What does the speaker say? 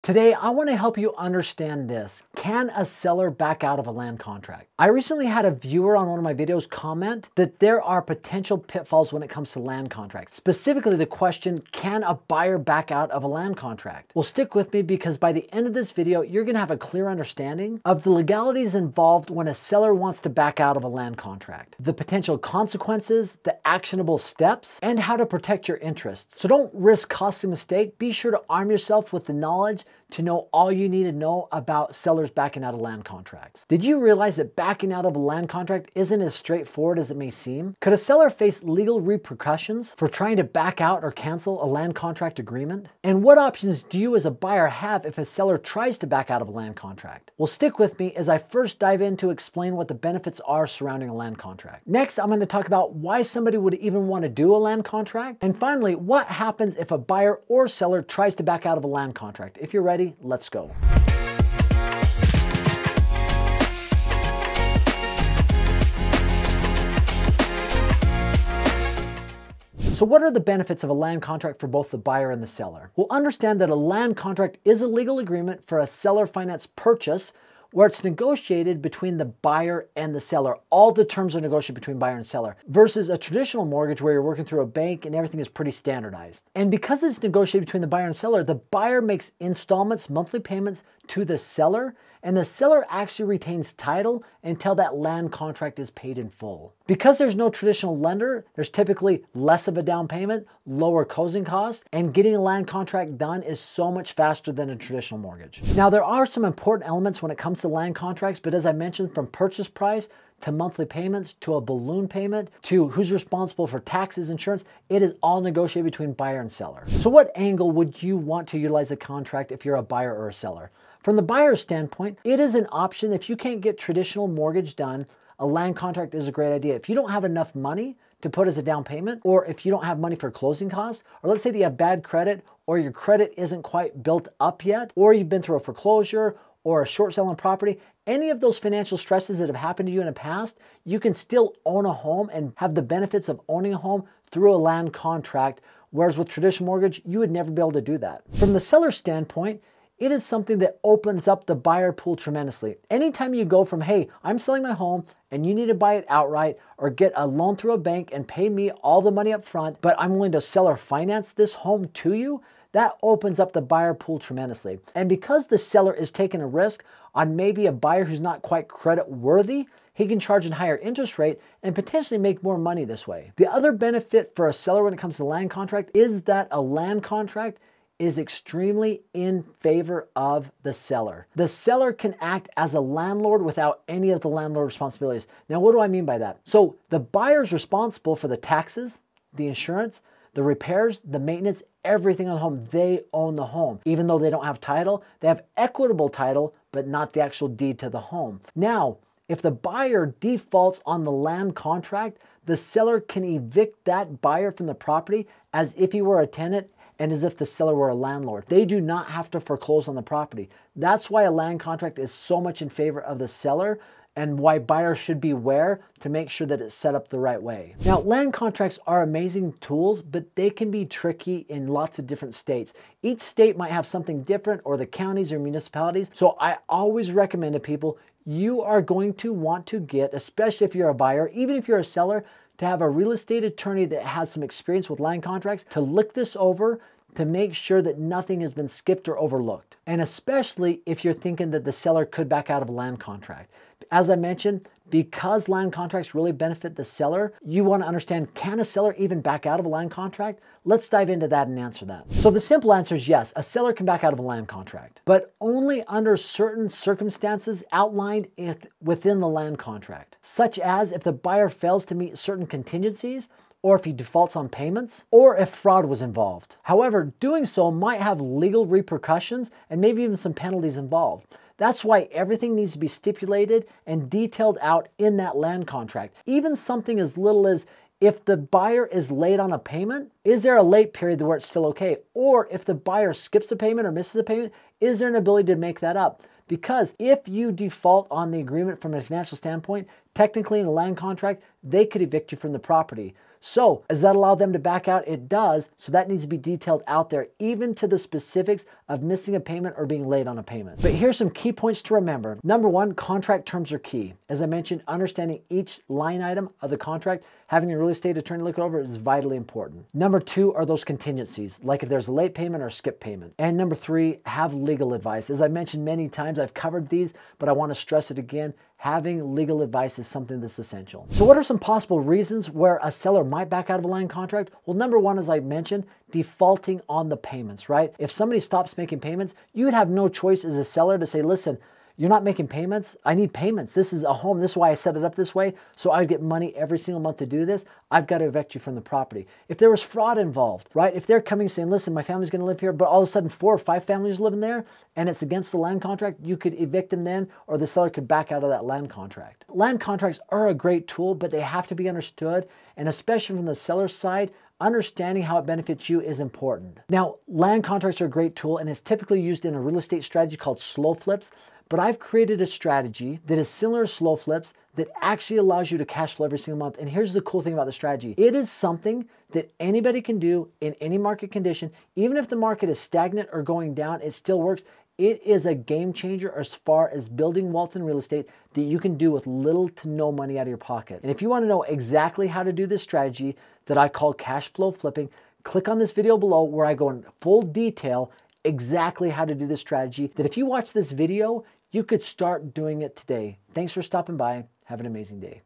Today, I want to help you understand this. Can a seller back out of a land contract? I recently had a viewer on one of my videos comment that there are potential pitfalls when it comes to land contracts. Specifically, the question, can a buyer back out of a land contract? Well, stick with me because by the end of this video, you're going to have a clear understanding of the legalities involved when a seller wants to back out of a land contract, the potential consequences, the actionable steps, and how to protect your interests. So don't risk costly mistake. Be sure to arm yourself with the knowledge to know all you need to know about sellers backing out of land contracts. Did you realize that backing out of a land contract isn't as straightforward as it may seem? Could a seller face legal repercussions for trying to back out or cancel a land contract agreement? And what options do you as a buyer have if a seller tries to back out of a land contract? Well, stick with me as I first dive in to explain what the benefits are surrounding a land contract. Next, I'm going to talk about why somebody would even want to do a land contract. And finally, what happens if a buyer or seller tries to back out of a land contract. If you're ready, let's go. So what are the benefits of a land contract for both the buyer and the seller? Well, understand that a land contract is a legal agreement for a seller finance purchase where it's negotiated between the buyer and the seller. All the terms are negotiated between buyer and seller versus a traditional mortgage where you're working through a bank and everything is pretty standardized. And because it's negotiated between the buyer and seller, the buyer makes installments, monthly payments to the seller, and the seller actually retains title until that land contract is paid in full. Because there's no traditional lender, there's typically less of a down payment, lower closing costs, and getting a land contract done is so much faster than a traditional mortgage. Now, there are some important elements when it comes to land contracts, but as I mentioned, from purchase price to monthly payments, to a balloon payment, to who's responsible for taxes, insurance, it is all negotiated between buyer and seller. So what angle would you want to utilize a contract if you're a buyer or a seller? From the buyer's standpoint, it is an option. If you can't get traditional mortgage done, a land contract is a great idea. If you don't have enough money to put as a down payment, or if you don't have money for closing costs, or let's say that you have bad credit, or your credit isn't quite built up yet, or you've been through a foreclosure, or a short sale on property, any of those financial stresses that have happened to you in the past, you can still own a home and have the benefits of owning a home through a land contract, whereas with traditional mortgage, you would never be able to do that. From the seller's standpoint, it is something that opens up the buyer pool tremendously. Anytime you go from, hey, I'm selling my home and you need to buy it outright or get a loan through a bank and pay me all the money up front, but I'm willing to sell or finance this home to you, that opens up the buyer pool tremendously. And because the seller is taking a risk on maybe a buyer who's not quite credit worthy, he can charge a higher interest rate and potentially make more money this way. The other benefit for a seller when it comes to land contract is that a land contract is extremely in favor of the seller. The seller can act as a landlord without any of the landlord responsibilities. Now, what do I mean by that? So the buyer's responsible for the taxes, the insurance, the repairs, the maintenance, everything on the home. They own the home. Even though they don't have title, they have equitable title, but not the actual deed to the home. Now, if the buyer defaults on the land contract, the seller can evict that buyer from the property as if he were a tenant and as if the seller were a landlord. They do not have to foreclose on the property. That's why a land contract is so much in favor of the seller and why buyers should beware to make sure that it's set up the right way. Now, land contracts are amazing tools, but they can be tricky in lots of different states. Each state might have something different, or the counties or municipalities. So I always recommend to people, you are going to want to get, especially if you're a buyer, even if you're a seller, to have a real estate attorney that has some experience with land contracts to look this over to make sure that nothing has been skipped or overlooked. And especially if you're thinking that the seller could back out of a land contract. As I mentioned, because land contracts really benefit the seller, you want to understand, can a seller even back out of a land contract? Let's dive into that and answer that. So the simple answer is yes, a seller can back out of a land contract, but only under certain circumstances outlined within the land contract, such as if the buyer fails to meet certain contingencies, or if he defaults on payments, or if fraud was involved. However, doing so might have legal repercussions and maybe even some penalties involved. That's why everything needs to be stipulated and detailed out in that land contract. Even something as little as if the buyer is late on a payment, is there a late period where it's still okay? Or if the buyer skips a payment or misses a payment, is there an ability to make that up? Because if you default on the agreement from a financial standpoint, technically in a land contract, they could evict you from the property. So does that allow them to back out? It does. So that needs to be detailed out there, even to the specifics of missing a payment or being late on a payment. But here's some key points to remember. Number one, contract terms are key. As I mentioned, understanding each line item of the contract, having your real estate attorney look it over is vitally important. Number two are those contingencies, like if there's a late payment or a skip payment. And number three, have legal advice. As I mentioned many times, I've covered these, but I want to stress it again. Having legal advice is something that's essential. So what are some possible reasons where a seller might back out of a land contract? Well, number one, as I mentioned, defaulting on the payments, right? If somebody stops making payments, you would have no choice as a seller to say, listen, you're not making payments. I need payments. This is a home. This is why I set it up this way. So I get money every single month to do this. I've got to evict you from the property. If there was fraud involved, right? If they're coming saying, listen, my family's going to live here, but all of a sudden 4 or 5 families living there and it's against the land contract, you could evict them then, or the seller could back out of that land contract. Land contracts are a great tool, but they have to be understood. And especially from the seller's side, understanding how it benefits you is important. Now, land contracts are a great tool and it's typically used in a real estate strategy called slow flips. But I've created a strategy that is similar to slow flips that actually allows you to cash flow every single month. And here's the cool thing about the strategy. It is something that anybody can do in any market condition. Even if the market is stagnant or going down, it still works. It is a game changer as far as building wealth in real estate that you can do with little to no money out of your pocket. And if you want to know exactly how to do this strategy that I call cash flow flipping, click on this video below where I go in full detail exactly how to do this strategy, that if you watch this video, you could start doing it today. Thanks for stopping by. Have an amazing day.